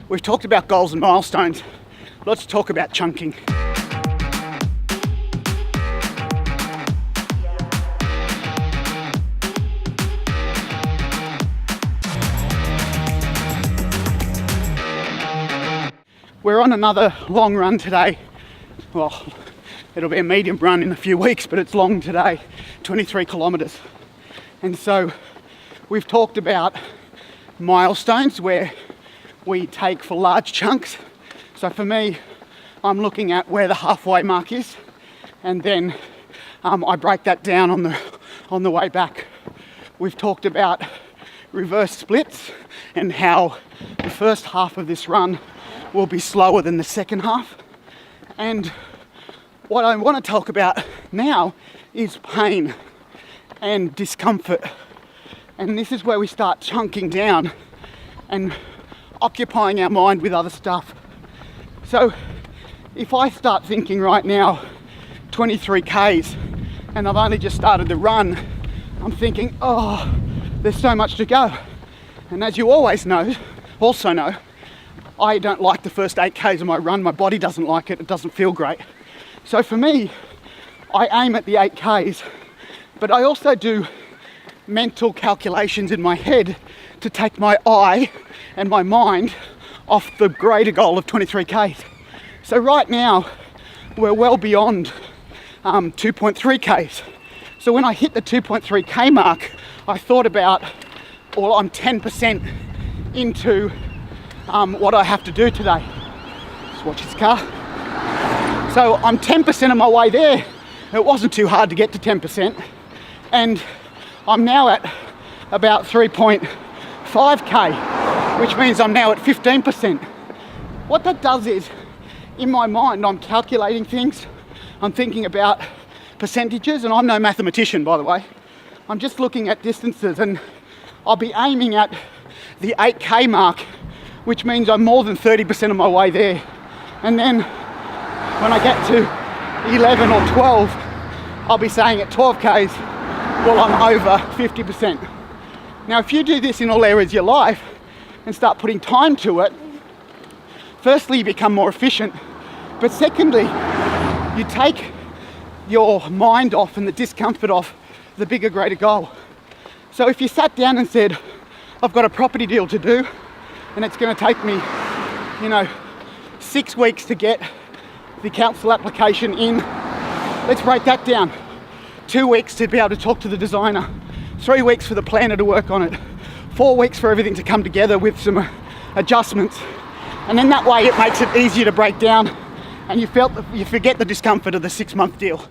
We've talked about goals and milestones. Let's talk about chunking. We're on another long run today. Well, it'll be a medium run in a few weeks, but it's long today, 23 kilometers. And so we've talked about milestones where we take for large chunks. So for me, I'm looking at where the halfway mark is, and then I break that down on the way back. We've talked about reverse splits and how the first half of this run will be slower than the second half. And what I want to talk about now is pain and discomfort. And this is where we start chunking down and occupying our mind with other stuff. So if I start thinking right now, 23 Ks, and I've only just started the run, I'm thinking, oh, there's so much to go. And as you also know, I don't like the first 8 Ks of my run. My body doesn't like it. It doesn't feel great. So for me, I aim at the 8 Ks, but I also do mental calculations in my head to take my eye and my mind off the greater goal of 23 Ks. So right now, we're well beyond 2.3 Ks. So when I hit the 2.3 K mark, I thought about, well, I'm 10% into what I have to do today. Let's watch his car. So I'm 10% of my way there. It wasn't too hard to get to 10%. And I'm now at about 3.5K, which means I'm now at 15%. What that does is, in my mind, I'm calculating things. I'm thinking about percentages, and I'm no mathematician, by the way. I'm just looking at distances, and I'll be aiming at the 8K mark, which means I'm more than 30% of my way there. And then when I get to 11 or 12, I'll be saying at 12 Ks, well, I'm over 50%. Now, if you do this in all areas of your life and start putting time to it, firstly, you become more efficient. But secondly, you take your mind off and the discomfort off the bigger, greater goal. So if you sat down and said, I've got a property deal to do, and it's going to take me, 6 weeks to get the council application in. Let's break that down. 2 weeks to be able to talk to the designer. 3 weeks for the planner to work on it. 4 weeks for everything to come together with some adjustments. And then that way it makes it easier to break down, and you forget the discomfort of the 6-month deal.